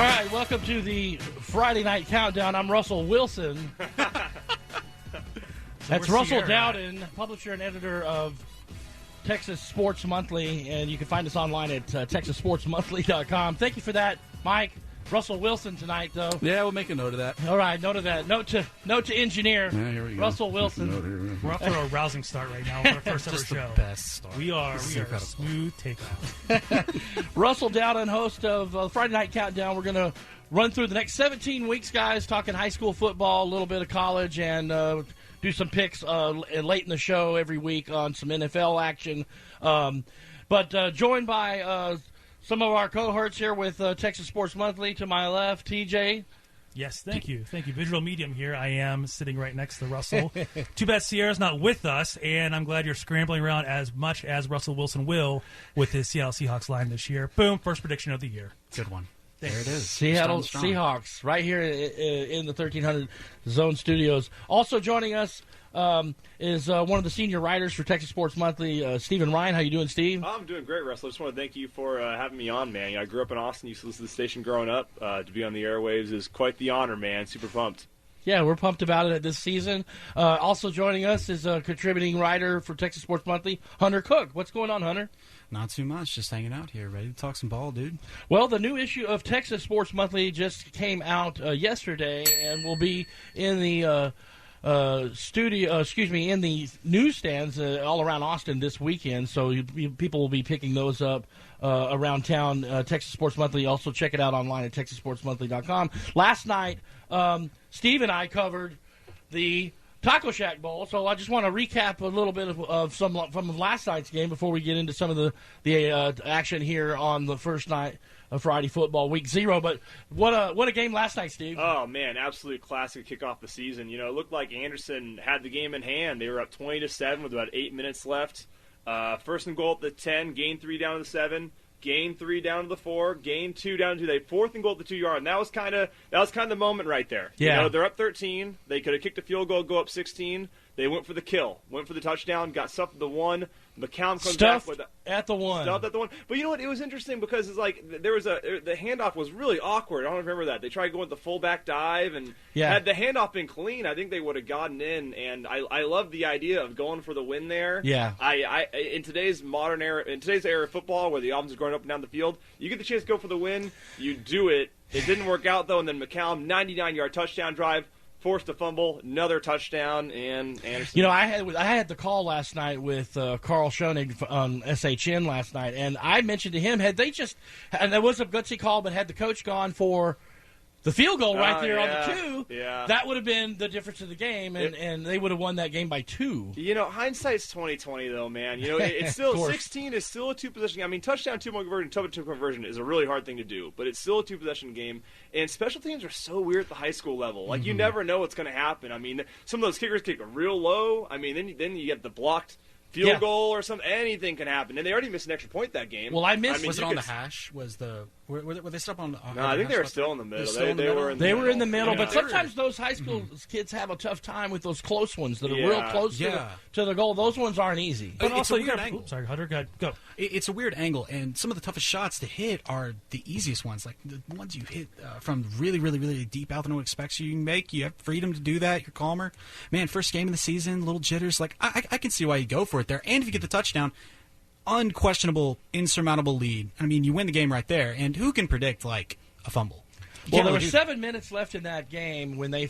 All right, welcome to the Friday Night Countdown. I'm Russell Wilson. That's Russell Dowden, publisher and editor of Texas Sports Monthly, and you can find us online at texassportsmonthly.com. Thank you for that, Mike. Russell Wilson tonight, though. Yeah, we'll make a note of that. All right, note of that. Note to engineer. Yeah, here we go. Russell Wilson. We're off to a rousing start right now with our first ever Just show. the best start. We are a smooth takeoff. Russell Dowden, host of Friday Night Countdown. We're going to run through the next 17 weeks, guys, talking high school football, a little bit of college, and do some picks late in the show every week on some NFL action. But joined by some of our cohorts here with Texas Sports Monthly. To my left, TJ. Yes, thank you. Thank you. Visual medium here. I am sitting right next to Russell. Too bad Sierra's not with us, and I'm glad you're scrambling around as much as Russell Wilson will with his Seattle Seahawks line this year. Boom, first prediction of the year. Good one. There it is. Seattle Seahawks, right here in the 1300 Zone Studios. Also joining us is one of the senior writers for Texas Sports Monthly, Stephen Ryan. How you doing, Steve? I'm doing great, Russell. I just want to thank you for having me on, man. I grew up in Austin, used to listen to the station growing up. To be on the airwaves is quite the honor, man. Super pumped. Yeah, we're pumped about it this season. Also joining us is a contributing writer for Texas Sports Monthly, Hunter Cook. What's going on, Hunter? Not too much. Just hanging out here, ready to talk some ball, dude. Well, the new issue of Texas Sports Monthly just came out yesterday and will be in the in the newsstands all around Austin this weekend. So people will be picking those up around town. Texas Sports Monthly. Also check it out online at texassportsmonthly.com. Last night, Steve and I covered the Taco Shack Bowl, so I just want to recap a little bit of some from last night's game before we get into some of the action here on the first night of Friday football, week 0. But what a game last night, Steve. Oh, man, absolute classic kick off the season. You know, it looked like Anderson had the game in hand. They were up 20-7 with about 8 minutes left. First and goal at the 10, gain 3 down to the 7. Gain 3 down to the 4, gain 2 down to the 4th and goal at the 2-yard. And that was kind of the moment right there. Yeah. You know, they're up 13. They could have kicked a field goal, go up 16. They went for the kill, went for the touchdown, got stuffed at the 1. McCown comes back with at the 1. Stuffed at the 1. But you know what? It was interesting because it's like the handoff was really awkward. I don't remember that. They tried going with the fullback dive, and had the handoff been clean, I think they would have gotten in. And I love the idea of going for the win there. Yeah. I in today's modern era, in today's era of football, where the offense is going up and down the field, you get the chance to go for the win, you do it. It didn't work out though, and then McCown 99-yard touchdown drive. Forced a fumble, another touchdown, and Anderson. You know, I had the call last night with Carl Schoenig on SHN last night, and I mentioned to him, and it was a gutsy call, but had the coach gone for the field goal right there on the 2, that would have been the difference of the game, and they would have won that game by 2. You know, hindsight's 20/20 though, man. You know, it's still 16 is still a 2-possession game. I mean, touchdown 2-point conversion, two-point conversion is a really hard thing to do, but it's still a 2-possession game. And special teams are so weird at the high school level. Like you never know what's going to happen. I mean, some of those kickers kick real low. I mean, then you get the blocked field goal or something. Anything can happen, and they already missed an extra point that game. Well, was it on the hash? Were they still on? No, I think they were still in the middle. They were in the middle, but sometimes those high school kids have a tough time with those close ones that are real close to the goal. Those ones aren't easy. But also, you got sorry, Hunter, go. It's a weird angle, and some of the toughest shots to hit are the easiest ones, like the ones you hit from really, really, really deep out that no one expects you to make. You have freedom to do that. You're calmer. Man, first game of the season, little jitters. Like I can see why you go for it there, and if you get the touchdown. Unquestionable, insurmountable lead. I mean, you win the game right there, and who can predict like a fumble? Well, there were 7 minutes left in that game when they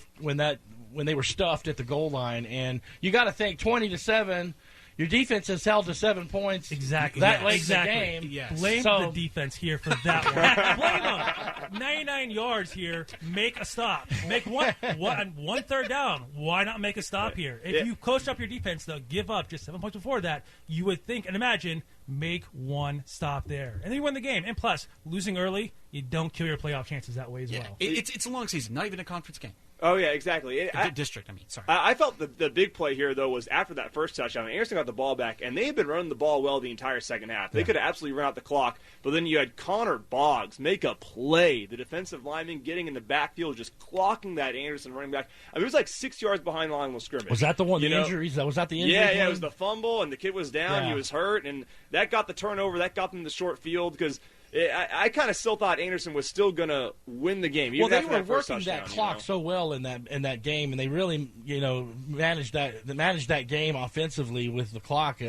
were stuffed at the goal line, and you got to think 20-7. Your defense has held to 7 points. Exactly. That late in the game. Yes. Blame the defense here for that one. Blame them. 99 yards here. Make a stop. Make one third down. Why not make a stop here? If you coached up your defense, though, give up just 7 points before that, you would think and imagine make one stop there. And then you win the game. And plus, losing early, you don't kill your playoff chances that way as well. It's a long season, not even a conference game. Oh, yeah, exactly. District, I mean, sorry. I felt the big play here, though, was after that first touchdown. Anderson got the ball back, and they had been running the ball well the entire second half. They could have absolutely run out the clock, but then you had Connor Boggs make a play. The defensive lineman getting in the backfield, just clocking that Anderson running back. I mean, it was like 6 yards behind the line of scrimmage. Was that the one, injuries? Was that the injury? Yeah, it was the fumble, and the kid was down. He was hurt, and that got the turnover. That got them the short field because I kind of still thought Anderson was still going to win the game. Even Well, they after were that first working that touchdown, clock so well in that game, and they really managed that game offensively with the clock,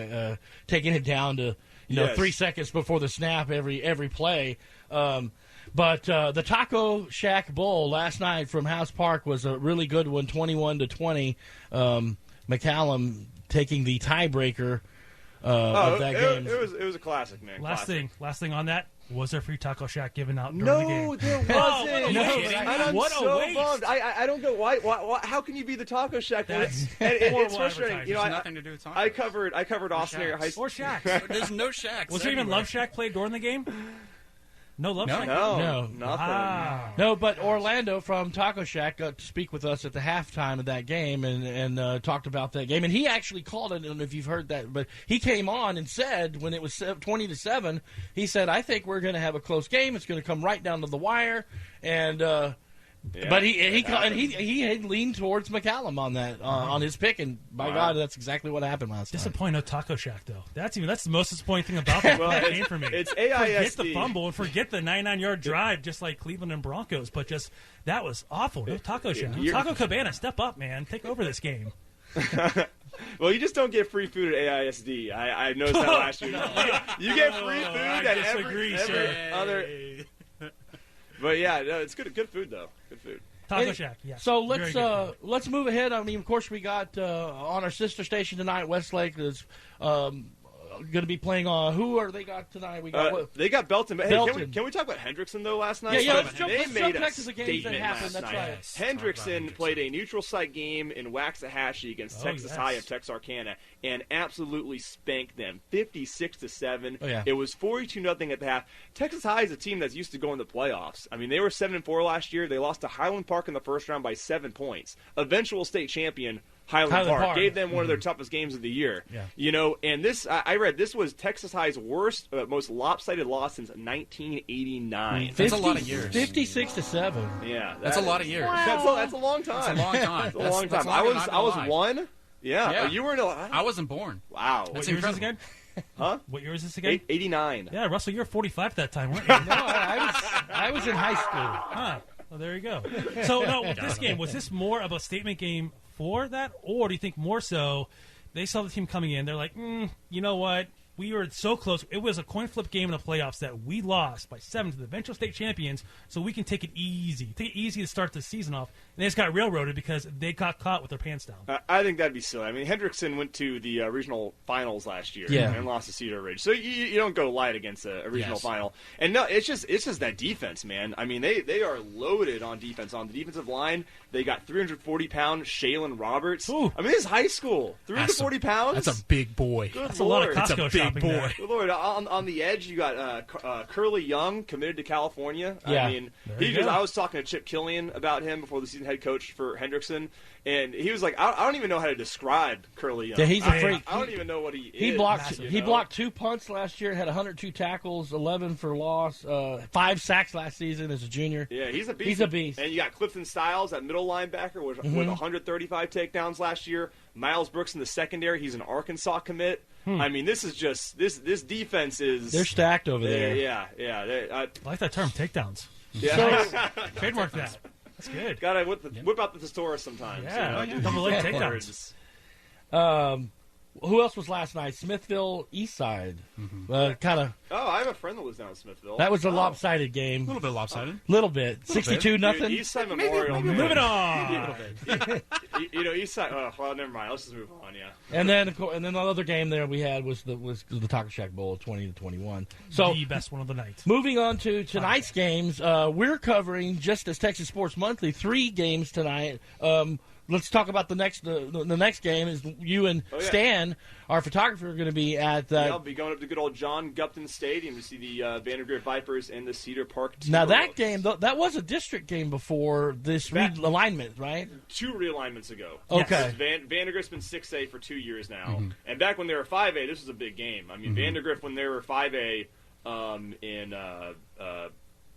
taking it down to 3 seconds before the snap every play. But the Taco Shack Bowl last night from House Park was a really good one, 21-20. McCallum taking the tiebreaker of that game. It was a classic, man. Last thing on that. Was there free Taco Shack given out during the No, game? there wasn't. I'm What a so waste. bummed. I don't go. Why? How can you be the Taco Shack? That's It's horrible frustrating. advertising. You know, There's nothing to do with Taco. I covered Austin area high school. Or Shacks. There's no Shacks. Was there even anywhere. Love Shack played during the game? No Love No. Shack? No, No. nothing. Wow. No, but Orlando from Taco Shack got to speak with us at the halftime of that game and talked about that game. And he actually called it. I don't know if you've heard that, but he came on and said when it was 20-7, he said, "I think we're going to have a close game. It's going to come right down to the wire." And but he leaned towards McCallum on that on his pick, and by God, that's exactly what happened last night. Disappointing, no Taco Shack though. That's the most disappointing thing about that game for me. It's Forget AISD. the fumble and forget the 99-yard drive, just like Cleveland and Broncos. But just that was awful. No Taco Shack. Taco Cabana, step up, man. Take over this game. Well, you just don't get free food at AISD. I noticed that last year. You get free food at every other. But yeah, no, it's good food though. Good food. Taco Shack, yes. So Very good. let's move ahead. I mean, of course, we got on our sister station tonight. Westlake is going to be playing on. Who are they got tonight? We got They got Belton. But hey, Belton. can we talk about Hendrickson though? Last night, Yeah, let's jump made back to the games that statement happened. last That's night. right. Yes. Hendrickson played a neutral site game in Waxahachie against Texas yes. High of Texarkana and absolutely spanked them, 56-7. Oh, yeah. It was 42-0 at the half. Texas High is a team that's used to going to the playoffs. I mean, they were 7-4 last year. They lost to Highland Park in the first round by 7 points. Eventual state champion. Highland Park gave them one of their toughest games of the year. Yeah. You know, and this I read this was Texas High's worst, most lopsided loss since 1989. That's a lot of years. 56-7. Yeah, That's a lot of years. That's a long time. That's a long time. That's a long That's time. longer than I I've been was alive. 1. Yeah. Yeah. Oh, you were in. I wasn't born. Wow. What year is this again? Huh? What year is this again? 89. Yeah, Russell, you're 45 at that time, weren't you? No, I was in high school. Huh. Well, there you go. So, no, with this game, was this more of a statement game for that, or do you think more so they saw the team coming in, they're like, you know what? We were so close. It was a coin flip game in the playoffs that we lost by 7 to the eventual state champions, so we can take it easy. Take it easy to start the season off. And they just got railroaded because they got caught with their pants down. I think that'd be silly. I mean, Hendrickson went to the regional finals last year and lost to Cedar Ridge. So you don't go light against a regional final. And no, it's just that defense, man. I mean, they are loaded on defense. On the defensive line, they got 340-pound Shaylin Roberts. Ooh. I mean, this is high school. 340 pounds? That's a big boy. Good That's a lot of Lord. Costco It's a big shopping boy. there. Good Lord, on the edge, you got Curly Young, committed to California. Yeah. I mean, There you go. I was talking to Chip Killian about him before the season, head coach for Hendrickson, and he was like, I don't even know how to describe Curly Young. Yeah, he's a freak. I don't even know what he is. He blocked. Massive, He blocked 2 punts last year. Had 102 tackles, 11 for loss, 5 sacks last season as a junior. Yeah, he's a beast. He's a beast. And you got Clifton Stiles, that middle linebacker, with 135 takedowns last year. Miles Brooks in the secondary. He's an Arkansas commit. I mean, this is just this defense is. They're stacked over there. Yeah. I like that term, takedowns. Yeah. Trademark that. That's good. Gotta whip out the thesaurus sometimes. Yeah, you know, double leg use takedowns. words. Who else was last night? Smithville East Side. Kind of. Oh, I have a friend that lives down in Smithville. That was a lopsided game. A little bit lopsided. Little bit. 62 Dude, nothing. Eastside Memorial. man. Moving on. You know, Eastside. Oh, well, never mind. Let's just move on. Yeah. And then the other game there we had was the Taco Shack Bowl, 20-21. So The best one of the night. moving on to tonight's games, we're covering, just as Texas Sports Monthly, 3 games tonight. Let's talk about the next game. Is you and Oh, yeah. Stan, our photographer, are going to be at. I'll be going up to good old John Gupton Stadium to see the Vandergrift Vipers and the Cedar Park Timberwolves. Now that game, that was a district game before this realignment, right? 2 realignments ago. Okay. Vandergrift's been 6A for 2 years now, and back when they were 5A, this was a big game. I mean, Vandergrift when they were 5A in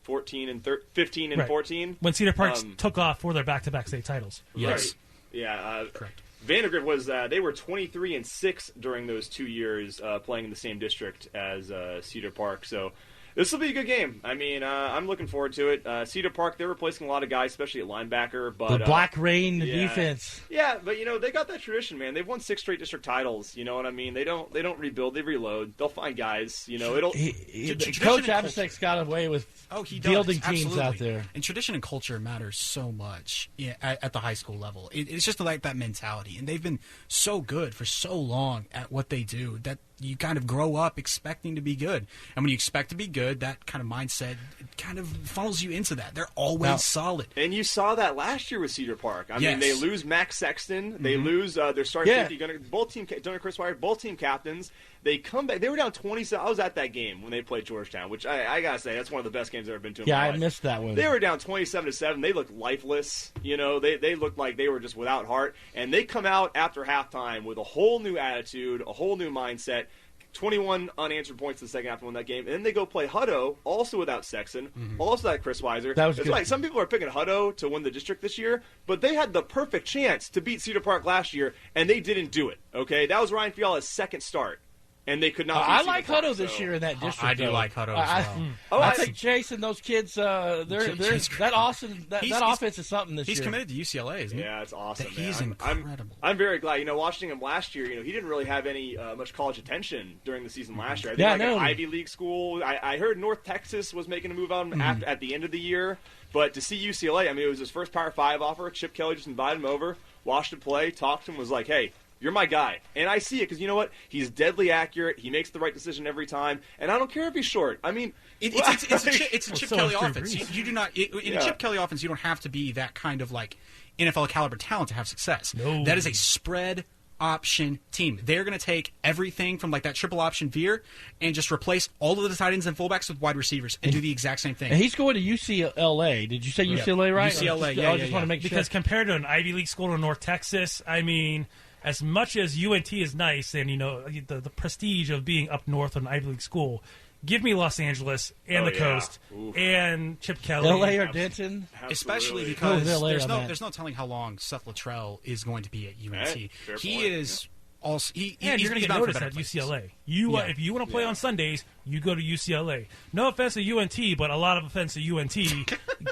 15 and Right. 14. When Cedar Park took off for their back-to-back state titles. Yes. Right. Yeah. Correct. Vandergrift was they were 23 and 6 during those 2 years playing in the same district as Cedar Park. So This will be a good game. I mean, I'm looking forward to it. Cedar Park, they're replacing a lot of guys, especially at linebacker. But The Black Rain defense. Yeah, but they got that tradition, man. They've won 6 straight district titles. You know what I mean? They don't rebuild, they reload. They'll find guys. It'll. Coach Abistek's got away with fielding teams out there. And tradition and culture matters so much at the high school level. It's just like that mentality, and they've been so good for so long at what they do that you kind of grow up expecting to be good. And when you expect to be good, that kind of mindset kind of funnels you into that. They're always solid. And you saw that last year with Cedar Park. I mean, they lose Max Sexton. They lose their starting safety. Both team, Chris Wire, both team captains. They come back. They were down 27. I was at that game when they played Georgetown, which I got to say, that's one of the best games I've ever been to in my life. I missed that one. They were down 27-7. They looked lifeless. They looked like they were just without heart. And they come out after halftime with a whole new attitude, a whole new mindset. 21 unanswered points in the second half to win that game. And then they go play Hutto, also without Sexton, also without Chris Weiser. That was it's good. like some people are picking Hutto to win the district this year, but they had the perfect chance to beat Cedar Park last year, and they didn't do it. Okay, that was Ryan Fiala's second start, and they could not. I beat like Cedar Park, Hutto this year in that district. I do like Hutto as well. I think Jason, those kids, that offense is something this year. He's committed to UCLA, isn't he? Yeah, it's awesome. He's incredible. I'm very glad. Watching him last year, he didn't really have any much college attention during the season last year. I think an Ivy League school. I heard North Texas was making a move on him at the end of the year. But to see UCLA, I mean, it was his first Power 5 offer. Chip Kelly just invited him over, watched him play, talked to him, was like, hey, you're my guy. And I see it because you know what? He's deadly accurate. He makes the right decision every time. And I don't care if he's short. I mean, it's a Chip Kelly offense. You do not in a Chip Kelly offense. You don't have to be that kind of like NFL caliber talent to have success. No. That is a spread option team. They're going to take everything from like that triple option veer and just replace all of the tight ends and fullbacks with wide receivers and do the exact same thing. And he's going to UCLA. Did you say UCLA right? UCLA, I just want to make sure. Because compared to an Ivy League school in North Texas, I mean, as much as UNT is nice and, the prestige of being up north of an Ivy League school, give me Los Angeles and the coast and Chip Kelly. L.A. or Denton. Especially because LA, there's no telling how long Seth Luttrell is going to be at UNT. Fair He point, is also and you're going to get noticed at UCLA. If you want to play on Sundays, you go to UCLA. No offense to UNT, but a lot of offense to UNT.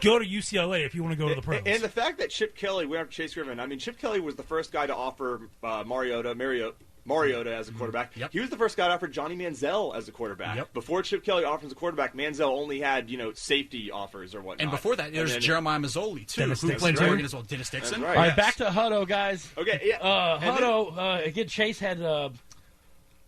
Go to UCLA if you want to go to the pros. And the fact that Chip Kelly went after Chase Griffin, I mean, Chip Kelly was the first guy to offer Mariota as a quarterback. Yep. He was the first guy to offer Johnny Manziel as a quarterback. Yep. Before Chip Kelly offered him as a quarterback, Manziel only had safety offers or whatnot. And before that, there's Jeremiah Mazzoli, too, who played for Oregon as well. Dennis Dixon. That's right. All right, back to Hutto, guys. Okay, yeah. Hutto, again, Chase had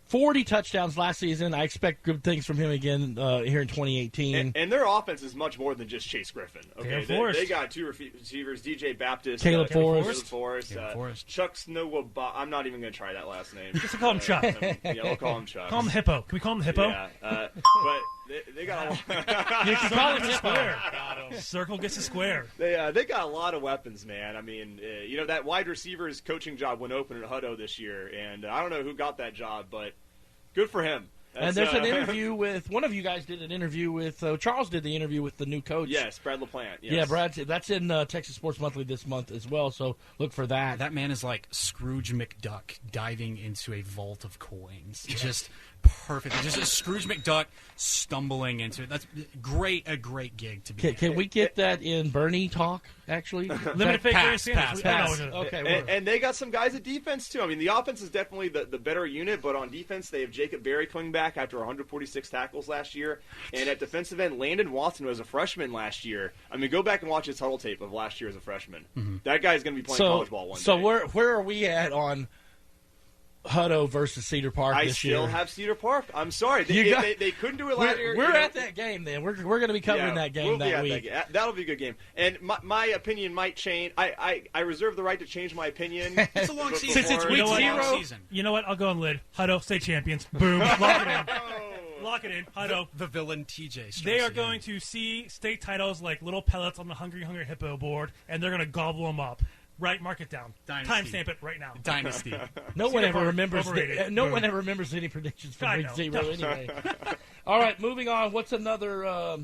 40 touchdowns last season. I expect good things from him again here in 2018. And their offense is much more than just Chase Griffin. Okay, Forrest. they got 2 receivers: DJ Baptist, Caleb Forrest, Chuck Snowba. I'm not even going to try that last name. Just call him Chuck. We'll call him Chuck. Call him the Hippo. Can we call him the Hippo? Yeah, but they got. You can call him Circle gets a square. Circle gets a square. They got a lot of weapons, man. I mean, that wide receivers coaching job went open at Hutto this year, and I don't know who got that job, but good for him. And there's an interview with one of you guys did an interview with Charles did the interview with the new coach. Yes, Brad LaPlante. Yes. Yeah, Brad. That's in Texas Sports Monthly this month as well. So look for that. That man is like Scrooge McDuck diving into a vault of coins. Just perfect. Just a Scrooge McDuck stumbling into it. That's a great gig to be. Can we get that in Bernie talk? Actually, Limited fake pass. Okay, and they got some guys at defense too. I mean, the offense is definitely the better unit, but on defense they have Jacob Berry coming back after 146 tackles last year, and at defensive end, Landon Watson was a freshman last year. I mean, go back and watch his huddle tape of last year as a freshman. Mm-hmm. That guy's going to be playing college ball one day. So where are we at on Hutto versus Cedar Park this year? I still have Cedar Park. I'm sorry. They couldn't do it last year. We're at that game then. We're going to be covering that game that week. That'll be a good game. And my opinion might change. I reserve the right to change my opinion. It's a long season. Since it's week 0. You know what? I'll go on lid. Hutto, state champions. Boom. Lock it in. Lock it in. Hutto. The villain TJ. They are going to see state titles like little pellets on the Hungry Hippo board, and they're going to gobble them up. Right, mark it down. Timestamp it right now. Dynasty. No one ever remembers. No one ever remembers any predictions from week 0 anyway. All right, moving on. What's another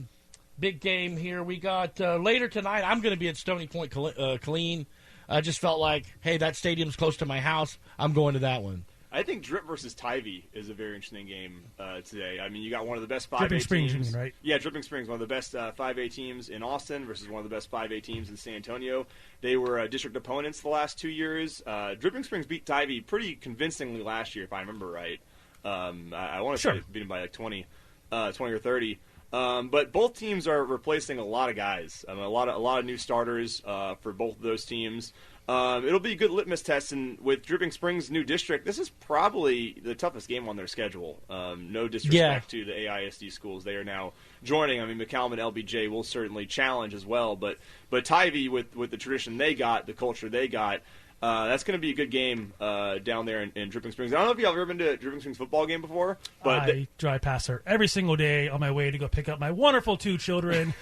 big game here? We got later tonight. I'm going to be at Stony Point, Killeen. I just felt like, hey, that stadium's close to my house. I'm going to that one. I think Drip versus Tivy is a very interesting game today. I mean, you got one of the best 5A Dripping teams. Springs, you mean, right? Yeah, Dripping Springs, one of the best 5A teams in Austin versus one of the best 5A teams in San Antonio. They were district opponents the last 2 years. Dripping Springs beat Tivy pretty convincingly last year, if I remember right. I want to say beat them by like 20 or 30. But both teams are replacing a lot of guys. A lot of new starters for both of those teams. It'll be a good litmus test, and with Dripping Springs' new district, this is probably the toughest game on their schedule. No disrespect to the AISD schools; they are now joining. I mean, McCallum and LBJ will certainly challenge as well, but Tivy with the tradition they got, the culture they got. That's going to be a good game down there in Dripping Springs. I don't know if y'all have ever been to a Dripping Springs football game before, but I drive past her every single day on my way to go pick up my wonderful 2 children,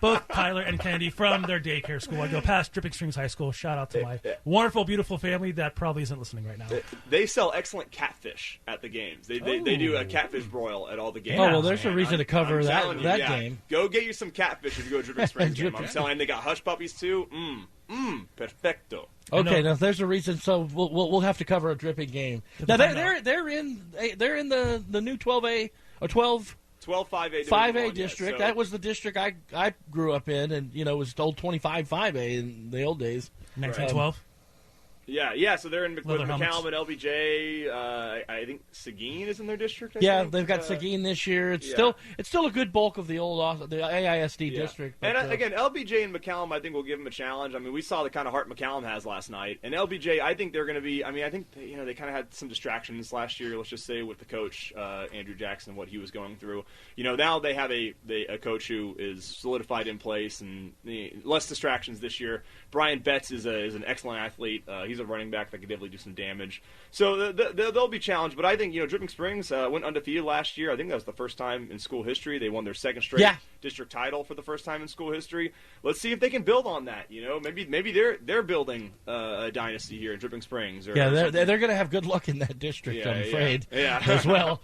both Tyler and Kennedy, from their daycare school. I go past Dripping Springs High School. Shout out to my wonderful, beautiful family that probably isn't listening right now. They sell excellent catfish at the games. They do a catfish broil at all the games. Oh, well, there's a reason to cover that yeah, game. Go get you some catfish if you go to Dripping Springs game. I'm telling you, they got hush puppies too. Perfecto. Okay, now there's a reason. So we'll have to cover a Dripping game. Now they're in the new 12A or 12 5A district. So that was the district I grew up in, and it was old 25 5A in the old days. 1912. Yeah. So they're in with Leather McCallum and LBJ. I think Seguin is in their district. Yeah, think. they've got Seguin this year. It's still a good bulk of the AISD district. But, again, LBJ and McCallum, I think will give them a challenge. I mean, we saw the kind of heart McCallum has last night, and LBJ, I think they're going to be. I mean, I think they kind of had some distractions last year. Let's just say with the coach Andrew Jackson and what he was going through. Now they have a coach who is solidified in place and less distractions this year. Brian Betts is an excellent athlete. He's a running back that could definitely do some damage. So they'll be challenged. But I think Dripping Springs went undefeated last year. I think that was the first time in school history. They won their second straight district title for the first time in school history. Let's see if they can build on that. Maybe they're building a dynasty here in Dripping Springs. They're going to have good luck in that district. I'm afraid as well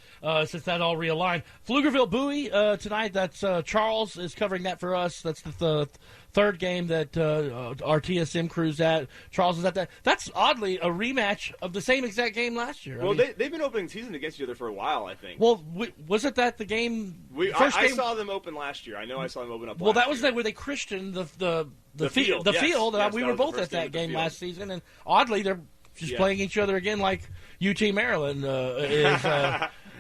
since that all realigned. Pflugerville Bowie tonight. That's Charles is covering that for us. That's the third game that our TSM crew's at. Charles is at that. That's oddly a rematch of the same exact game last year. Well, they've been opening season against each other for a while, I think. Well, was it that the game? I saw them open last year. I know I saw them open up. Well, that was where they christened the field. Yes, we were both at that game last season, and oddly they're just playing each other again like UT Maryland is.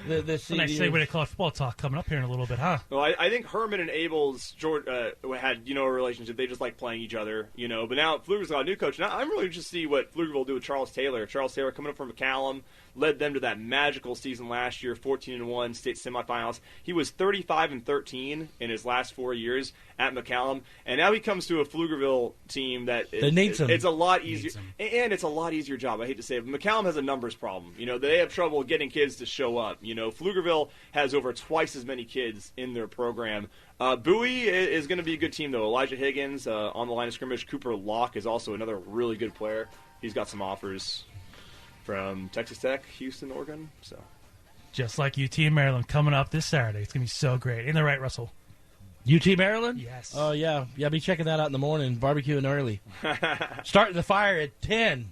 This nice segue to college football talk coming up here in a little bit, huh? Well, I think Herman and Abel's had a relationship. They just like playing each other, But now Pflugerville's got a new coach. Now I'm really interested to see what Pflugerville will do with Charles Taylor. Charles Taylor coming up from McCallum, led them to that magical season last year, 14-1 state semifinals. He was 35-13 in his last 4 years at McCallum, and now he comes to a Pflugerville team that needs him. It's a lot easier, and it's a lot easier job. I hate to say it, but McCallum has a numbers problem. They have trouble getting kids to show up. Pflugerville has over twice as many kids in their program. Bowie is going to be a good team, though. Elijah Higgins on the line of scrimmage. Cooper Locke is also another really good player. He's got some offers from Texas Tech, Houston, Oregon. So, just like UT and Maryland coming up this Saturday. It's going to be so great. Ain't that right, Russell? UT Maryland? Yes. Oh, yeah. Yeah, be checking that out in the morning. Barbecuing early. Starting the fire at 10.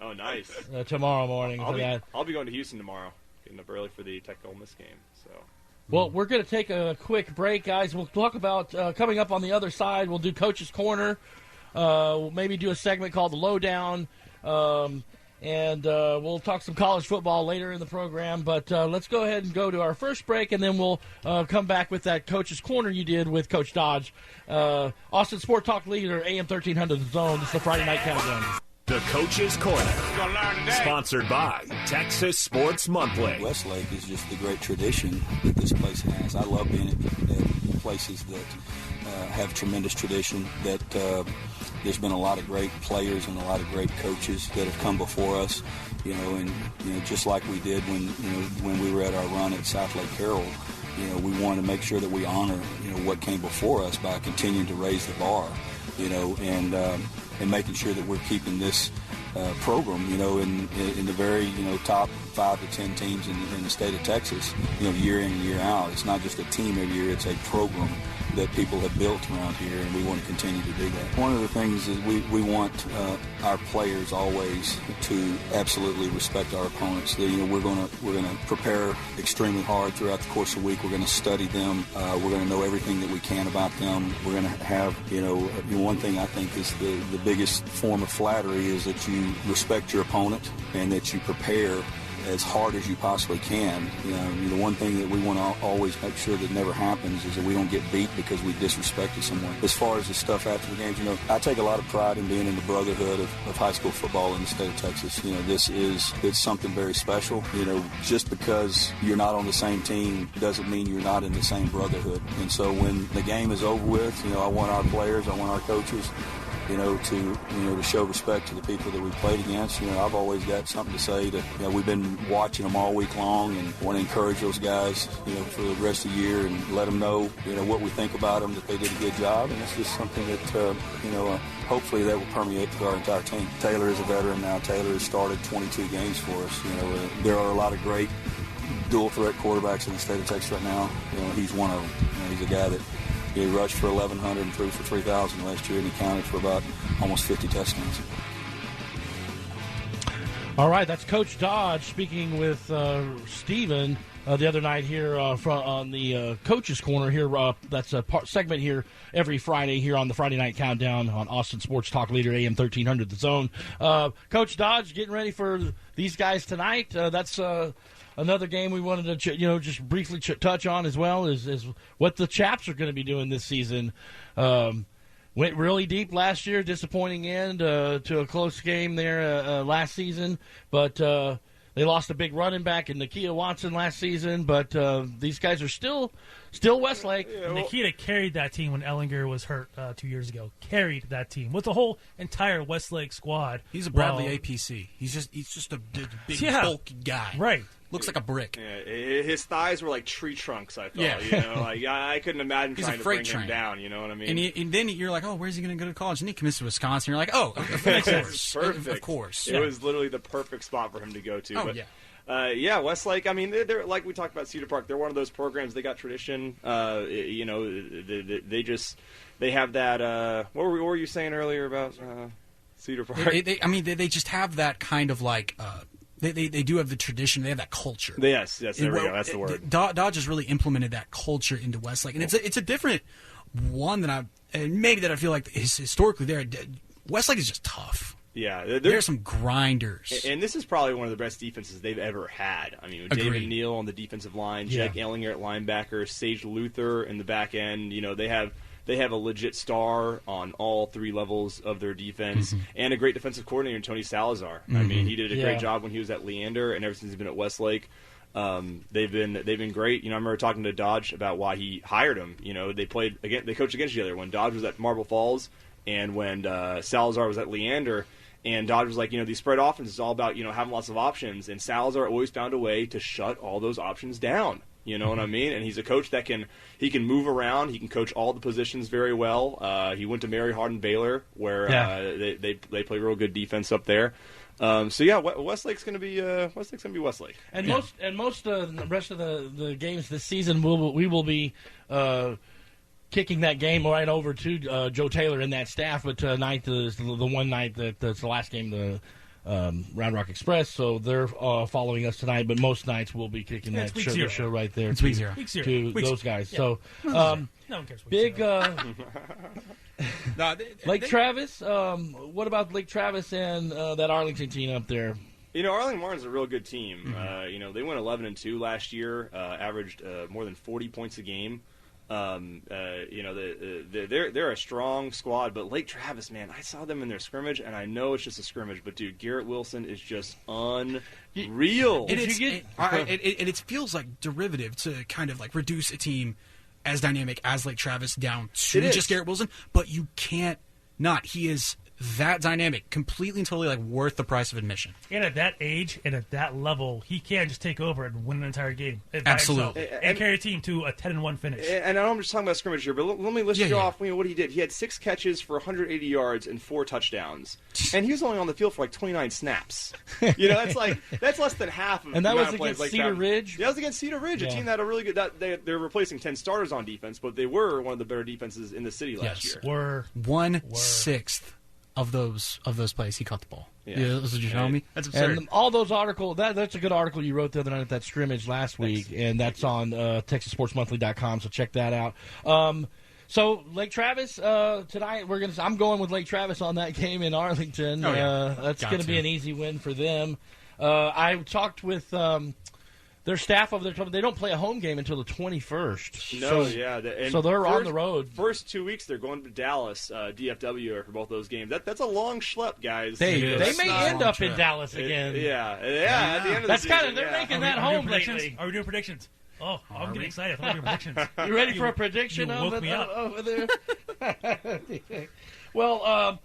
Oh, nice. Tomorrow morning. I'll be going to Houston tomorrow. Getting up early for the Tech Ole Miss game. So, well, we're going to take a quick break, guys. We'll talk about coming up on the other side. We'll do Coach's Corner. We'll maybe do a segment called The Lowdown. And we'll talk some college football later in the program. But let's go ahead and go to our first break, and then we'll come back with that Coach's Corner you did with Coach Dodge. Austin Sport Talk leader, AM 1300 The Zone. This is the Friday Night Countdown. The Coach's Corner, sponsored by Texas Sports Monthly. Westlake is just the great tradition that this place has. I love being at places that have tremendous tradition, that there's been a lot of great players and a lot of great coaches that have come before us, and just like we did when we were at our run at South Lake Carroll, we wanted to make sure that we honor, what came before us by continuing to raise the bar, and making sure that we're keeping this program, in the very, top 5 to 10 teams in the state of Texas, year in and year out. It's not just a team every year; it's a program that people have built around here, and we want to continue to do that. One of the things is we want our players always to absolutely respect our opponents. We're going to prepare extremely hard throughout the course of the week. We're going to study them. We're going to know everything that we can about them. We're going to have, one thing I think is the biggest form of flattery is that you respect your opponent and that you prepare as hard as you possibly can. The one thing that we want to always make sure that never happens is that we don't get beat because we disrespected someone. As far as the stuff after the games, I take a lot of pride in being in the brotherhood of high school football in the state of Texas. It's something very special. Just because you're not on the same team doesn't mean you're not in the same brotherhood. And so when the game is over with, I want our players, I want our coaches, to show respect to the people that we played against. I've always got something to say we've been watching them all week long and want to encourage those guys, for the rest of the year and let them know, what we think about them, that they did a good job. And it's just something that, hopefully that will permeate through our entire team. Taylor is a veteran now. Taylor has started 22 games for us. There are a lot of great dual threat quarterbacks in the state of Texas right now. He's one of them. He's a guy that he rushed for 1,100 and threw for 3,000 last year, and he counted for about almost 50 touchdowns. All right, that's Coach Dodge speaking with Steven the other night here on the Coach's Corner here. That's a segment here every Friday here on the Friday Night Countdown on Austin Sports Talk Leader AM 1300 The Zone. Coach Dodge getting ready for these guys tonight. That's another game we wanted to, just briefly touch on as well is what the Chaps are going to be doing this season. Went really deep last year, disappointing end to a close game there last season, but they lost a big running back in Nakia Watson last season. But these guys are still Westlake. Nikita carried that team when Ellinger was hurt 2 years ago. Carried that team with the whole entire Westlake squad. He's a Bradley APC. He's just a big bulky guy. Right. Looks like a brick. Yeah, his thighs were like tree trunks, I thought. Yeah. I couldn't imagine He's trying to bring him down, you know what I mean? And then you're like, oh, where's he going to go to college? And he commits to Wisconsin. You're like, oh, of course. Perfect. Of course. It was literally the perfect spot for him to go to. Oh, but, yeah. Westlake, I mean, they're like we talked about Cedar Park. They're one of those programs. They got tradition. They have that. What were you saying earlier about Cedar Park? They just have that kind of like. They do have the tradition. They have that culture. Yes, there we go. That's the word. Dodge has really implemented that culture into Westlake, and it's a different one that I feel like historically there. Westlake is just tough. Yeah, there's some grinders, and this is probably one of the best defenses they've ever had. I mean, with David Neal on the defensive line, Jack Ellinger at linebacker, Sage Luther in the back end. They have a legit star on all three levels of their defense, and a great defensive coordinator in Tony Salazar. I mean, he did a great job when he was at Leander, and ever since he's been at Westlake, they've been great. I remember talking to Dodge about why he hired him. They coached against each other when Dodge was at Marble Falls and when Salazar was at Leander. And Dodge was like, these spread offenses is all about, having lots of options, and Salazar always found a way to shut all those options down. You know what I mean? And he's a coach that can move around. He can coach all the positions very well. He went to Mary Hardin Baylor, where they play real good defense up there. Westlake's going to be Westlake. And most the rest of the games this season, we will be kicking that game right over to Joe Taylor and that staff. But tonight is the one night that's the last game. The Round Rock Express, so they're following us tonight, but most nights we'll be kicking that show right there it's week zero. To those guys. Yeah. So, no one cares. Big Lake Travis. What about Lake Travis and that Arlington team up there? Arlington Martin's a real good team. They went 11-2 last year, averaged more than 40 points a game. They're a strong squad, but Lake Travis, man, I saw them in their scrimmage, and I know it's just a scrimmage, but dude, Garrett Wilson is just unreal. It feels like derivative to kind of like reduce a team as dynamic as Lake Travis down to just Garrett Wilson, but you can't not. He is that dynamic, completely and totally like worth the price of admission. And at that age and at that level, he can just take over and win an entire game. By Absolutely. himself and carry a team to a 10-1 finish. And I know I'm just talking about scrimmage here, but let me list you off what he did. He had 6 catches for 180 yards and 4 touchdowns. And he was only on the field for like 29 snaps. That's less than half of and that the was amount of plays against Cedar Ridge? Yeah, that was against Cedar Ridge, a team that had a really good they're replacing 10 starters on defense, but they were one of the better defenses in the city last year. Were 1/6 of those plays he caught the ball. Yeah, that's what you're telling me. That's absurd. And all those articles, that's a good article you wrote the other night at that scrimmage last week, and that's on TexasSportsMonthly.com, so check that out. So Lake Travis tonight, I'm going with Lake Travis on that game in Arlington. That's going to be an easy win for them. I talked with their staff over there. They don't play a home game until the 21st. So they're on the road. First 2 weeks, they're going to Dallas, DFW for both those games. That's a long schlep, guys. They may end up in Dallas again. At the end of the season, they're making that home lately. Are we doing predictions? Oh, I'm getting excited. I'm doing predictions. You ready for a prediction you woke me up. over there? Well,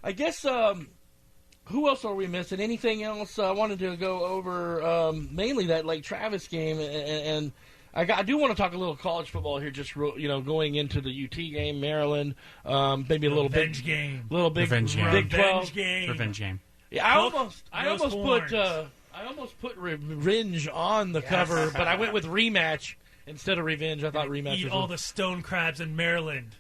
I guess. Who else are we missing? Anything else? I wanted to go over mainly that Lake Travis game, and I do want to talk a little college football here. Just going into the UT game, Maryland, maybe a little revenge game, little big revenge game. Big 12 game. Revenge game. Yeah, I almost put revenge on the cover, but I went with rematch instead of revenge. I thought rematch. Eat was all the stone crabs in Maryland.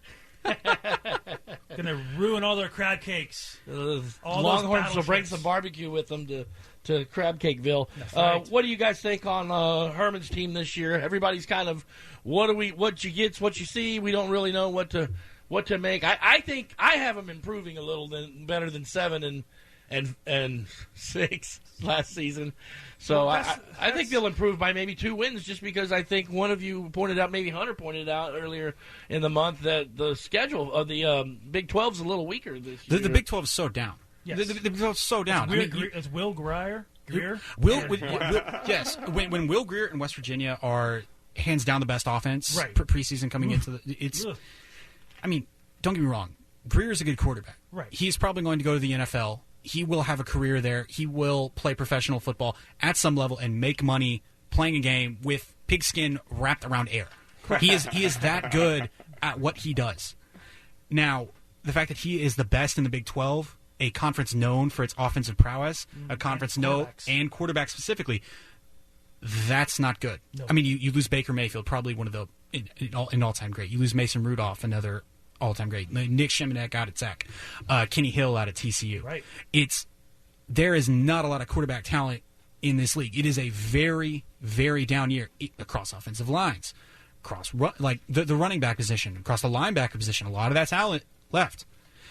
Gonna ruin all their crab cakes. Longhorns will bring some barbecue with them to Crab Cakeville. Right. What do you guys think on Herman's team this year? Everybody's kind of what you get, what you see. We don't really know what to make. I think I have them improving a little better than 7 and 6 last season. So I think they'll improve by maybe 2 wins, just because I think one of you pointed out, maybe Hunter pointed out earlier in the month, that the schedule of the Big 12 is a little weaker this year. The Big 12 is so down. Yes. The Big 12 is so down. It's Will Greer. Yes. When Will Greer and West Virginia are hands down the best offense preseason coming into it's. I mean, don't get me wrong. Greer is a good quarterback. Right. He's probably going to go to the NFL. He will have a career there. He will play professional football at some level and make money playing a game with pigskin wrapped around air. He is that good at what he does. Now, the fact that he is the best in the Big 12, a conference known for its offensive prowess, a conference known and quarterbacks specifically, that's not good. No. I mean, you lose Baker Mayfield, probably one of the an all-time great. You lose Mason Rudolph, another all-time great. Nick Shimonek out at Zach. Kenny Hill out at TCU. Right. There is not a lot of quarterback talent in this league. It is a very, very down year across offensive lines, across the running back position, across the linebacker position. A lot of that talent left.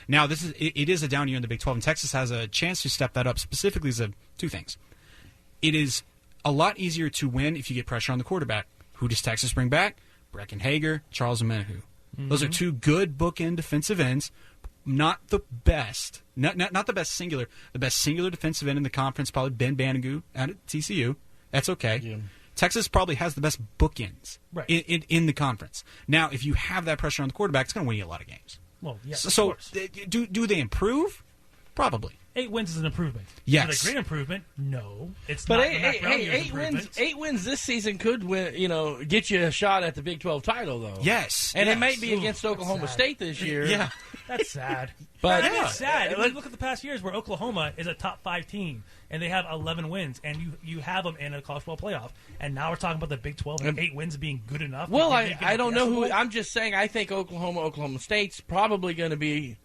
Now, it is a down year in the Big 12, and Texas has a chance to step that up specifically as 2 things. It is a lot easier to win if you get pressure on the quarterback. Who does Texas bring back? Brecken Hager, Charles Omenihu. Those are 2 good bookend defensive ends. Not the best. Not the best singular. The best singular defensive end in the conference, probably Ben Banogu out at TCU. That's okay. Yeah. Texas probably has the best bookends in the conference. Now, if you have that pressure on the quarterback, it's going to win you a lot of games. Well, yes, so do they improve? Probably. 8 wins is an improvement. Yes. Is it a great improvement? No. It's but not. Eight wins this season could win, get you a shot at the Big 12 title, though. Yes. And it may be against Oklahoma State this year. Yeah. That's sad. But it's sad. Look at the past years where Oklahoma is a top 5 team and they have 11 wins, and you have them in a college football playoff. And now we're talking about the Big 12 and 8 wins being good enough. Well, I don't know who. I'm just saying I think Oklahoma State's probably going to be,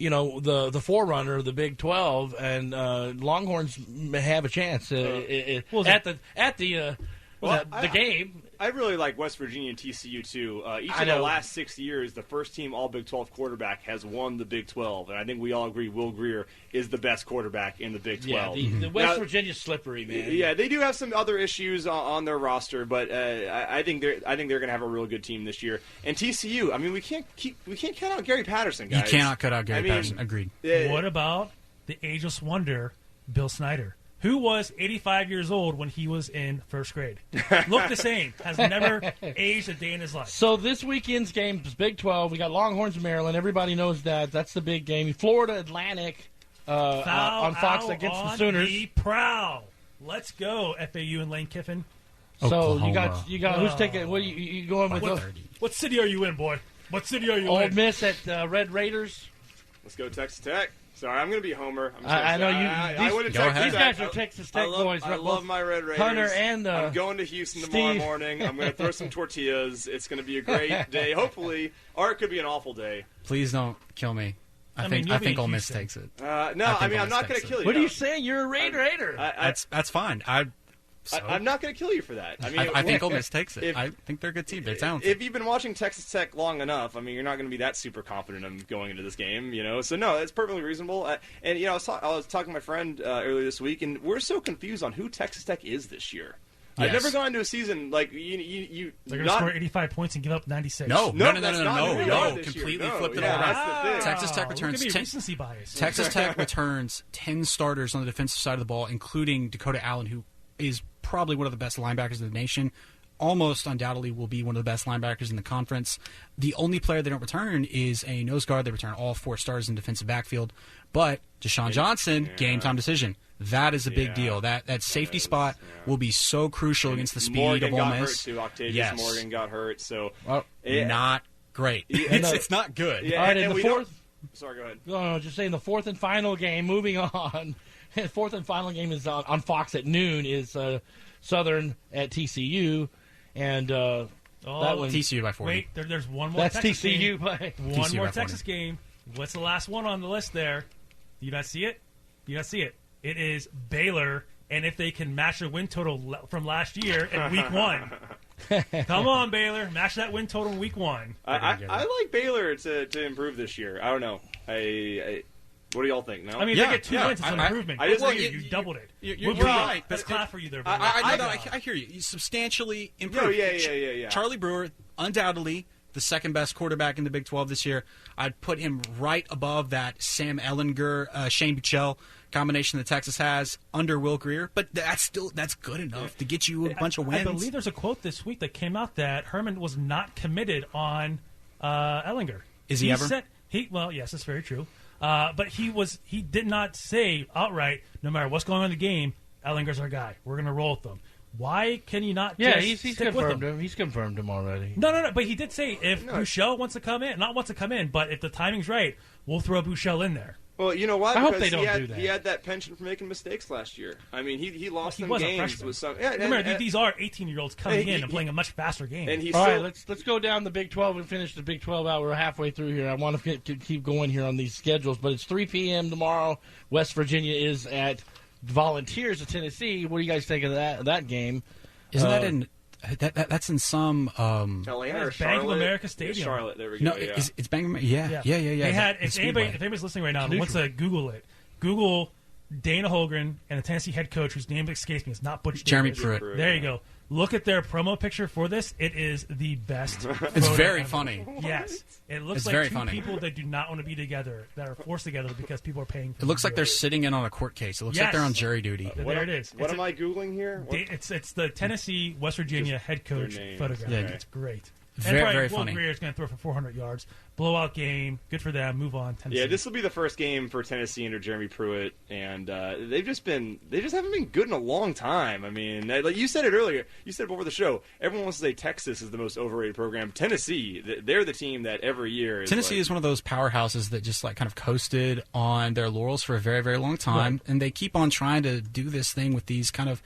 the forerunner of the Big 12, and Longhorns may have a chance at the game. I really like West Virginia and TCU, too. Each of the last 6 years, the first team All-Big 12 quarterback has won the Big 12. And I think we all agree Will Greer is the best quarterback in the Big 12. Yeah, the West Virginia's slippery, man. Yeah, they do have some other issues on their roster, but I think they're going to have a really good team this year. And TCU, I mean, we can't count out Gary Patterson, guys. You cannot cut out Gary Patterson. Agreed. What about the ageless wonder, Bill Snyder? who was 85 years old when he was in first grade. Looked the same. Has never aged a day in his life. So this weekend's game is Big 12. We got Longhorns, Maryland. Everybody knows that. That's the big game. Florida Atlantic on Fox against the Sooners. The prowl. Let's go, FAU and Lane Kiffin. So Oklahoma. you got who's taking? What are you going with? What city are you in, boy? What city are you Old in? Miss at Red Raiders. Let's go Texas Tech. Sorry, I'm going to be Homer. I know you. I went to Go Texas ahead. These Tech. guys are Texas Tech I love, boys. I love my Red Raiders. Hunter and I'm going to Houston tomorrow Steve. morning. I'm going to throw some tortillas. It's going to be a great day, hopefully, or it could be an awful day. Please don't kill me. I mean, think you'll be Ole in Miss Houston. takes it. No, I I think mean, Ole I'm Miss not going takes to it. kill you. What are no. you saying? You're a Raider. That's fine. I'm not going to kill you for that. I mean, I think Ole Miss takes it. if- I think they're a good team. They're talented. If you've been watching Texas Tech long enough, I mean, you're not going to be that super confident of going into this game, you know. So no, it's perfectly reasonable. And you know, I was talking to my friend earlier this week, and we're so confused on who Texas Tech is this year. I've Yes. never gone into a season like you. They're going to score 85 points and give up 96. No, that's not who they are no. this year. Completely No, flipped it yeah, all around. that's the thing. Texas Tech Look returns at me, 10 recency bias. Texas Tech returns 10 starters on the defensive side of the ball, including Dakota Allen, who is probably one of the best linebackers in the nation. Almost undoubtedly will be one of the best linebackers in the conference. The only player they don't return is a nose guard. They return all 4 stars in defensive backfield. But Deshaun Johnson, game time decision. That is a big deal. That safety spot will be so crucial against the speed Morgan of Ole got Miss. hurt too. Octavius Yes. Morgan got hurt, so Well, Not great. It's not good. yeah. All right, in and the we don't- fourth. Sorry, go ahead. No, just saying the fourth and final game. Moving on. Fourth and final game is on Fox at noon. Is Southern at TCU, and that one. TCU by 40. Wait, there's one more That's Texas TCU game. play. One TCU more by 40. Texas game. What's the last one on the list there? Do you not see it? Do you not see it? It is Baylor, and if they can match their win total from last year in week 1. Come on, Baylor. Match that win total in week 1. I like Baylor to improve this year. I don't know. What do y'all think? No, I mean, Yeah, they get 2 yeah. wins. It's an I- improvement. I Good just for think you. You doubled it. You're Good for you. right, That's but- clap for you there, I hear you. You substantially improved. yeah. Charlie Brewer, undoubtedly the second best quarterback in the Big 12 this year. I'd put him right above that Sam Ehlinger, Shane Buechele combination that Texas has under Will Grier. But that's good enough to get you a bunch of wins. I believe there's a quote this week that came out that Herman was not committed on Ehlinger. Is he ever? Said, well, yes, that's very true. But he did not say outright, no matter what's going on in the game, Ehlinger's our guy. We're going to roll with them. Why can you not Yeah, just he's stick with confirmed him? him. He's confirmed him already. No. But he did say if Buechele wants to come in, not wants to come in, but if the timing's right, we'll throw Buechele in there. Well, you know why? I hope Because they don't he had, do that. He had that penchant for making mistakes last year. I mean, he lost He them was a games freshman. with some. Yeah, Remember, these are 18-year-olds coming Hey, in and playing a much faster game. and he's All still, right, let's go down the Big 12 and finish the Big 12 out. We're halfway through here. I want to keep going here on these schedules, but it's 3 p.m. tomorrow. West Virginia is at Volunteers of Tennessee. What do you guys think of that game? Isn't that in that's in some Atlanta or Bank of Charlotte. America Yeah, Stadium. Charlotte. There we go. no? yeah. It's Bang. Yeah. They had the if anybody, Speedway. if anybody's listening right now and It's wants to Google it, Google Dana Holmgren and the Tennessee head coach whose name escapes me. It's not Butch Jeremy Davis. Pruitt. There you go. Look at their promo picture for this. It is the best. It's photo very ever. funny. Yes, it looks It's like very two funny. people that do not want to be together, that are forced together because people are paying. For It looks them like to they're do sitting in on a court case. It looks like Yes. they're on jury duty. it. There it is. What It's am I googling here? What- It's the Tennessee West Virginia head coach names. photograph. Yeah. It's great. Very, and very Will funny. Grier's going to throw for 400 yards. Blowout game. Good for them. Move on. Tennessee. Yeah, this will be the first game for Tennessee under Jeremy Pruitt, and they just haven't been good in a long time. I mean, like you said it earlier, you said it before the show. Everyone wants to say Texas is the most overrated program. Tennessee, they're the team that every year is Tennessee like, is one of those powerhouses that just like kind of coasted on their laurels for a very, very long time, and they keep on trying to do this thing with these kind of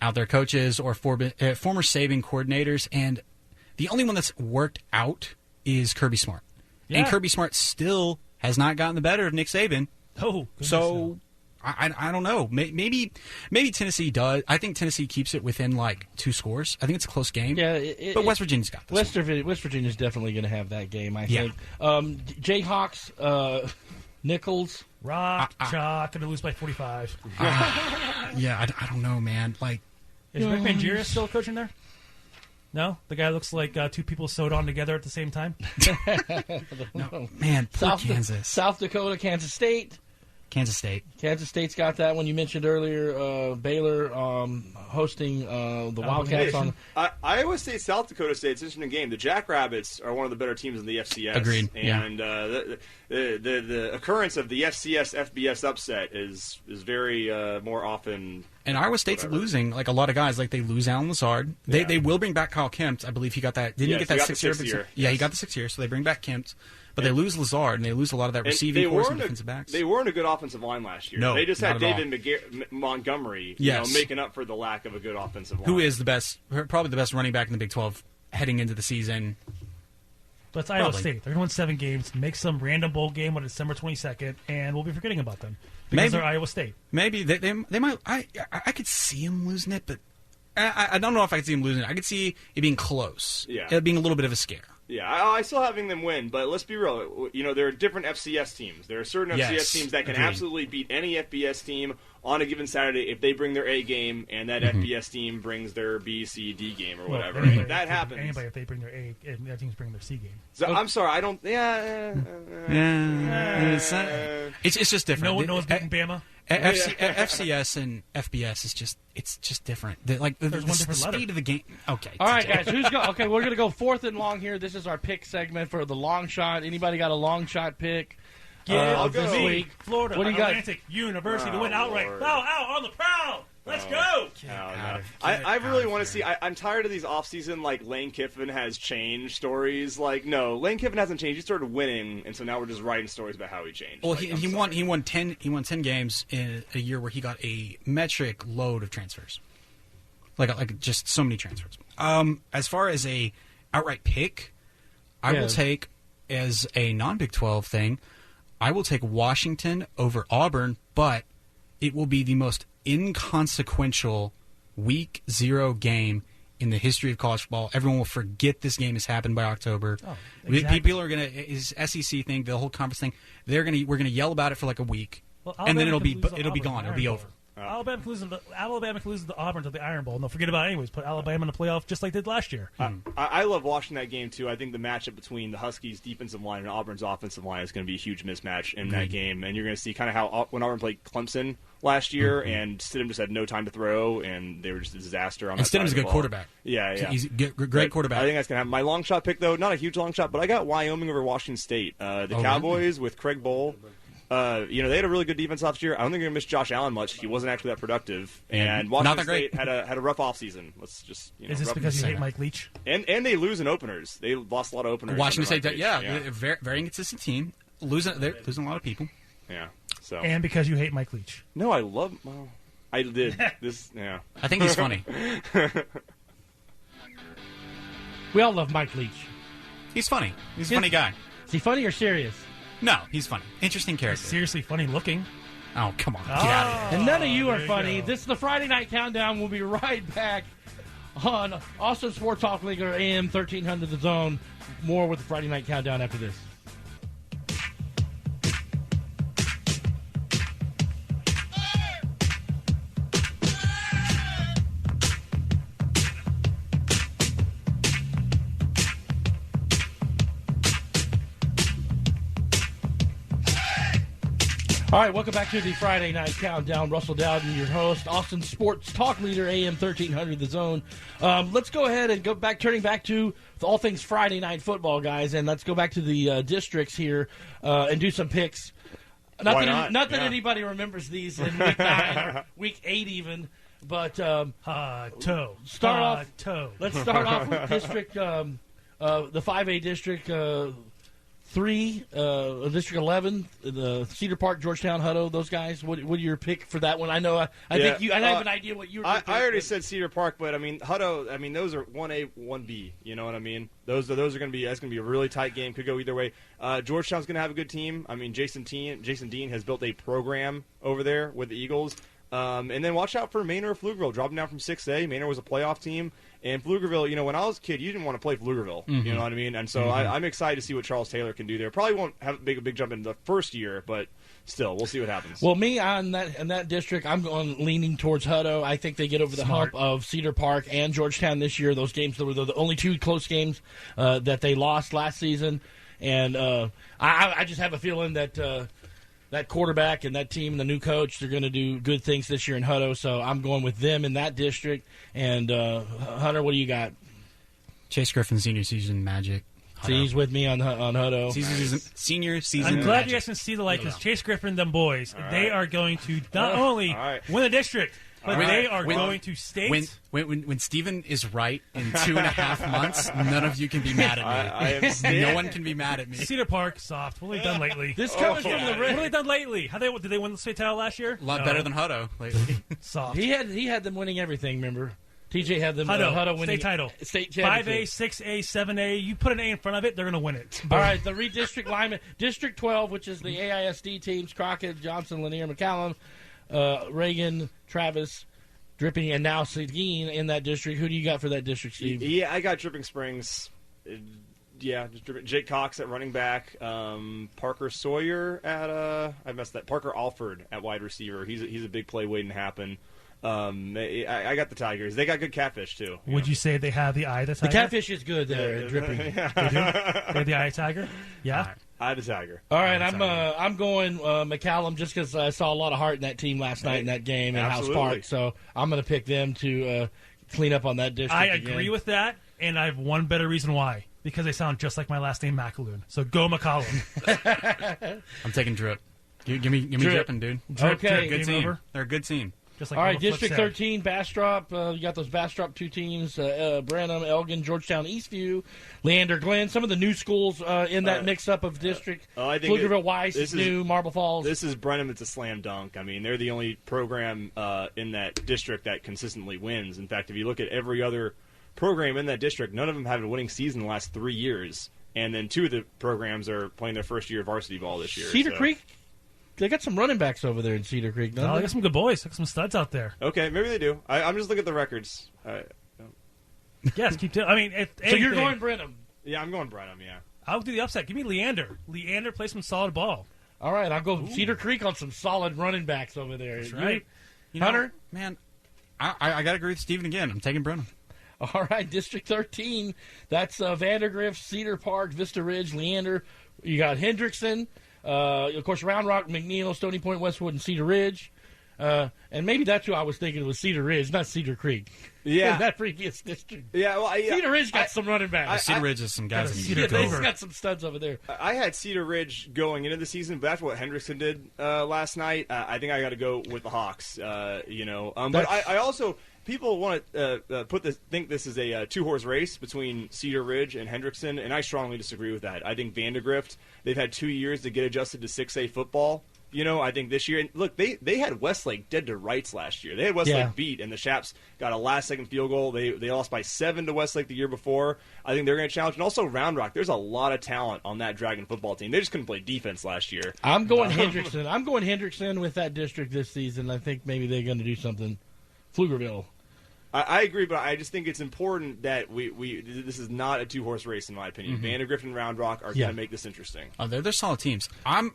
out there coaches or former Saban coordinators, and the only one that's worked out is Kirby Smart, and Yeah. Kirby Smart still has not gotten the better of Nick Saban. Oh, goodness So no. I don't know. Maybe Tennessee does. I think Tennessee keeps it within like 2 scores. I think it's a close game. Yeah, but West Virginia's got this. West Virginia's definitely going to have that game, I Yeah. think. Jayhawks, Nichols. Rock, chalk, going to lose by 45. Yeah, I don't know, man. Like, Is Rick Mangieri still coaching there? No? The guy looks like two people sewed on together at the same time? no, man, poor Kansas. South Dakota, Kansas State. Kansas State. Kansas State's got that one you mentioned earlier. Baylor hosting the Wildcats on. Iowa State, South Dakota State. It's an interesting game. The Jackrabbits are one of the better teams in the FCS. Agreed. And the occurrence of the FCS FBS upset is very more often. And Iowa State's losing like a lot of guys. Like they lose Alan Lazard. They will bring back Kyle Kempt. I believe he got that. Didn't he get that 6 year? Yeah, he got the 6 year. So they bring back Kempt. But they lose Lazard, and they lose a lot of that receiving force and defensive backs. They weren't a good offensive line last year. No, they just had not at David Montgomery making up for the lack of a good offensive line. Who is the best, probably the best running back in the Big 12 heading into the season. But it's Iowa State. They're going to win 7 games, make some random bowl game on December 22nd, and we'll be forgetting about them. Because they're Iowa State. Maybe. They might. I could see them losing it, but I don't know if I could see them losing it. I could see it being close. Yeah. It being a little bit of a scare. Yeah, I still having them win, but let's be real. There are different FCS teams. There are certain FCS teams that can absolutely beat any FBS team on a given Saturday if they bring their A game and that FBS team brings their B, C, D game or whatever. Anybody, that happens. Anybody, if they bring their A, and that team's bringing their C game. So I'm sorry, I don't. It's just different. No one's beating Bama. FCS and FBS is just different. The speed of the game. Okay. All right, guys. Okay, we're gonna go 4th and long here. This is our pick segment for the long shot. Anybody got a long shot pick? This week. Florida What do you got? Atlantic University to win outright. Out on the prowl. Let's go. I really want to see. I'm tired of these offseason like Lane Kiffin has changed stories. Like no, Lane Kiffin hasn't changed. He started winning, and so now we're just writing stories about how he changed. Well, he won 10 games in a year where he got a metric load of transfers, like just so many transfers. As far as a outright pick, I will take as a non-Big 12 thing. I will take Washington over Auburn, but it will be the most inconsequential Week 0 game in the history of college football. Everyone will forget this game has happened by October. Oh, exactly. People are going to, is SEC thing, the whole conference thing, we're going to yell about it for like a week, and then it'll be gone. It'll be over. Alabama can lose to Auburn to the Iron Bowl, and they'll forget about it anyways. Put Alabama in the playoff just like they did last year. I love watching that game, too. I think the matchup between the Huskies' defensive line and Auburn's offensive line is going to be a huge mismatch in that game. And you're going to see kind of how when Auburn played Clemson last year, and Stidham just had no time to throw, and they were just a disaster on that side of the ball. Stidham's a good quarterback. Yeah. He's a great quarterback. I think that's going to happen. My long shot pick, though, not a huge long shot, but I got Wyoming over Washington State. The Cowboys with Craig Bowl. They had a really good defense last year. I don't think they're going to miss Josh Allen much. He wasn't actually that productive. And Washington State had a rough offseason. Let's just Is this because you hate Mike Leach? And they lose in openers. They lost a lot of openers. Washington State, very, very inconsistent team. They're losing a lot of people. Yeah. So. And because you hate Mike Leach. No, I love. Well, I did this. Yeah. I think he's funny. We all love Mike Leach. He's funny. He's a funny guy. Is he funny or serious? No, he's funny. Interesting character. Seriously funny looking. Oh, come on. Get out of here. And none of you are funny. This is the Friday Night Countdown. We'll be right back on Austin Sports Talk Leader AM 1300 The Zone. More with the Friday Night Countdown after this. All right, welcome back to the Friday Night Countdown. Russell Dowden, your host, Austin Sports Talk Leader, AM 1300 The Zone. Let's go ahead and turning back to all things Friday Night Football, guys, and let's go back to the districts here and do some picks. Not that anybody remembers these in Week 9 or Week 8 even, but let's start off with District, the 5A District 3, District 11, the Cedar Park, Georgetown, Hutto, those guys. What are your pick for that one? I know. I think I have an idea what you were going to pick. I already said Cedar Park, but I mean Hutto. I mean those are 1A, 1B. You know what I mean? Those are going to be. That's going to be a really tight game. Could go either way. Georgetown's going to have a good team. I mean Jason Dean has built a program over there with the Eagles. And then watch out for Manor or Pflugerville. Dropping down from 6A. Manor was a playoff team. And Pflugerville, when I was a kid, you didn't want to play Pflugerville. Mm-hmm. You know what I mean? And so I'm excited to see what Charles Taylor can do there. Probably won't have a big jump in the first year, but still, we'll see what happens. Well, me in that district, I'm leaning towards Hutto. I think they get over the hump of Cedar Park and Georgetown this year. Those games were the only two close games that they lost last season. And I just have a feeling that that quarterback and that team, the new coach, they're going to do good things this year in Hutto. So I'm going with them in that district. And Hunter, what do you got? Chase Griffin, senior season magic. So he's with me on Hutto. Senior season. I'm glad magic. you guys can see the light because Chase Griffin, them boys, they are going to not only win the district, but they are going to state. When Steven is right in 2.5 months, none of you can be mad at me. No one can be mad at me. Cedar Park, soft. What have they done lately? This comes from the What have they done lately? Did they win the state title last year? A lot better than Hutto lately. Soft. He had them winning everything, remember? TJ had them Hutto winning state title. State 5A, championship. 6A, 7A. You put an A in front of it, they're going to win it. All right, the redistrict lineman. District 12, which is the AISD teams, Crockett, Johnson, Lanier, McCallum, Reagan, Travis, Dripping, and now Seguin in that district. Who do you got for that district, Steve? Yeah, I got Dripping Springs. Jake Cox at running back. Parker Sawyer at I messed that. Parker Alford at wide receiver. He's a big play waiting to happen. I got the Tigers. They got good catfish too. Would you say they have the eye of the tiger? The catfish is good there, Dripping. They have the eye of tiger? Yeah. I the Tiger. All right, I'm going McCallum just because I saw a lot of heart in that team last night in that game in House Park. So I'm going to pick them to clean up on that district. I agree with that, and I have one better reason why. Because they sound just like my last name, McAloon. So go McCallum. I'm taking Drip. Give me Dripping, dude. Okay. Good team. They're a good team. Just like all right, Little Flip District 13, Bastrop. You got those Bastrop 2 teams, Branham, Elgin, Georgetown, Eastview, Leander, Glen. Some of the new schools in that mix-up of district. I think Pflugerville, Weiss is new, Marble Falls. This is Brenham. It's a slam dunk. I mean, they're the only program in that district that consistently wins. In fact, if you look at every other program in that district, none of them have a winning season in the last 3 years. And then 2 of the programs are playing their first year of varsity ball this year. Cedar Creek? They got some running backs over there in Cedar Creek, don't they they? got some good boys. Got some studs out there. Okay, maybe they do. I'm just looking at the records. Yes, keep doing. I mean, so you're going Brenham. Yeah, I'm going Brenham, yeah. I'll do the upset. Give me Leander. Leander plays some solid ball. All right, I'll go Cedar Creek on some solid running backs over there. That's right. Hunter? Man, I got to agree with Steven again. I'm taking Brenham. All right, District 13. That's Vandergrift, Cedar Park, Vista Ridge, Leander. You got Hendrickson. Of course, Round Rock, McNeil, Stony Point, Westwood, and Cedar Ridge. And maybe that's who I was thinking was Cedar Ridge, not Cedar Creek. Yeah. That previous district. Yeah, well, Cedar Ridge got some running backs. Cedar Ridge has some guys. They've got some studs over there. I had Cedar Ridge going into the season, but after what Hendrickson did last night, I think I got to go with the Hawks. But I also... People want to think this is a 2-horse race between Cedar Ridge and Hendrickson, and I strongly disagree with that. I think Vandergrift, they've had 2 years to get adjusted to 6A football. I think this year, and look, they had Westlake dead to rights last year. They had Westlake beat, and the Shaps got a last-second field goal. They lost by 7 to Westlake the year before. I think they're going to challenge, and also Round Rock. There's a lot of talent on that Dragon football team. They just couldn't play defense last year. I'm going Hendrickson. I'm going Hendrickson with that district this season. I think maybe they're going to do something. Pflugerville. I agree, but I just think it's important that we this is not a 2-horse race, in my opinion. Vandergrift and Round Rock are going to make this interesting. Oh, they're solid teams. I'm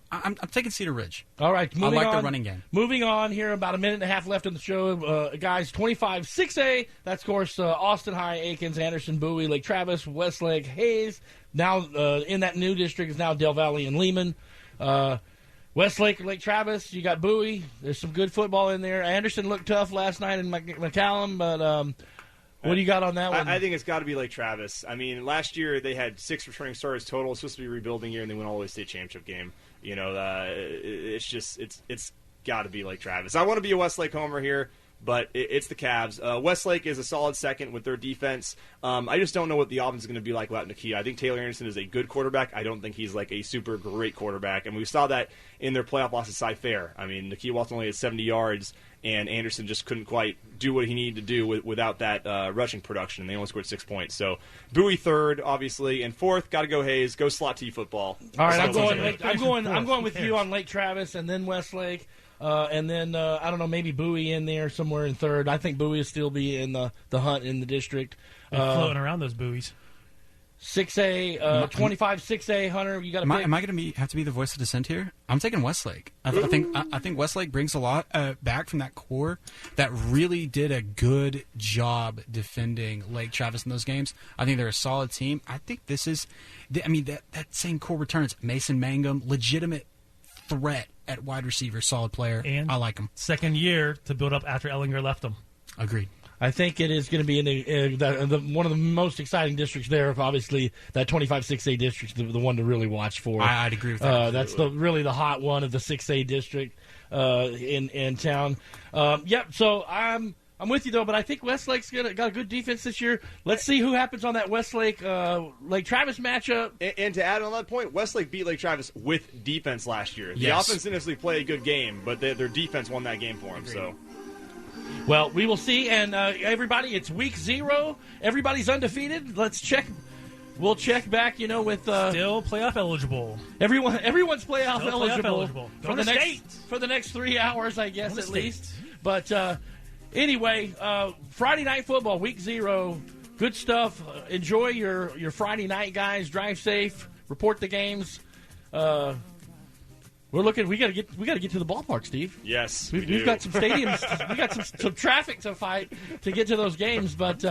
taking Cedar Ridge. All right, I like their running game. Moving on here, about a minute and a half left in the show. Guys, 25-6A. That's, of course, Austin High, Aikens, Anderson, Bowie, Lake Travis, Westlake, Hayes. Now, in that new district is now Del Valle and Lehman. Westlake, Lake Travis, you got Bowie. There's some good football in there. Anderson looked tough last night in McCallum, but what do you got on that one? I think it's got to be Lake Travis. I mean, last year they had 6 returning starters total. It's supposed to be a rebuilding year, and they went all the way to state championship game. It's got to be Lake Travis. I want to be a Westlake homer here, but it's the Cavs. Westlake is a solid second with their defense. I just don't know what the offense is going to be like without Nakia. I think Taylor Anderson is a good quarterback. I don't think he's like a super great quarterback. And we saw that in their playoff loss at Cy-Fair. I mean, Nakia Walton only had 70 yards, and Anderson just couldn't quite do what he needed to do without that rushing production. They only scored 6 points. So Bowie third, obviously, and fourth, got to go Hayes. Go slot T football. All right, I'm going with you on Lake Travis and then Westlake. And then, I don't know, maybe Bowie in there somewhere in third. I think Bowie will still be in the hunt in the district. Floating around those buoys. 6A, 25-6A, Hunter, you got to pick. Am I going to have to be the voice of dissent here? I'm taking Westlake. I think Westlake brings a lot back from that core that really did a good job defending Lake Travis in those games. I think they're a solid team. I think this is, that same core returns. Mason Mangum, legitimate threat at wide receiver, solid player. And I like him. Second year to build up after Ellinger left him. Agreed. I think it is going to be in one of the most exciting districts there. Obviously, that 25-6A district, the one to really watch for. I'd agree with that. That's really the hot one of the 6A district in town. Yep. So I'm with you though, but I think Westlake's got a good defense this year. Let's see who happens on that Westlake Lake Travis matchup. And to add on that point, Westlake beat Lake Travis with defense last year. The offense didn't necessarily play a good game, but their defense won that game for them. So. Well, we will see, and everybody, it's week 0. Everybody's undefeated. Let's check. We'll check back, with still playoff eligible. Everyone's playoff eligible for the next 3 hours, I guess, at least. But anyway, Friday night football, week 0, good stuff. Enjoy your Friday night, guys. Drive safe. Report the games. We got to get to the ballpark, Steve. Yes, we've got some stadiums. We got some traffic to fight to get to those games. But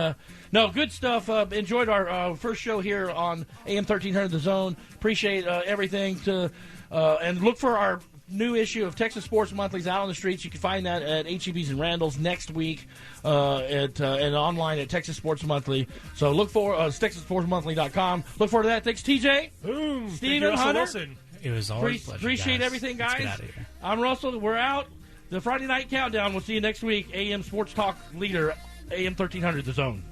no, good stuff. Enjoyed our first show here on AM 1300 The Zone. Appreciate everything. And look for our new issue of Texas Sports Monthly's out on the streets. You can find that at HEB's and Randall's next week and online at Texas Sports Monthly. So look for TexasSportsMonthly.com. Look forward to that. Thanks, TJ. Boom. Steven, Hunter. Wilson. It was always a pleasure, Appreciate guys. everything, guys. Let's get out of here. I'm Russell. We're out. The Friday Night Countdown. We'll see you next week. AM Sports Talk leader, AM 1300, The Zone.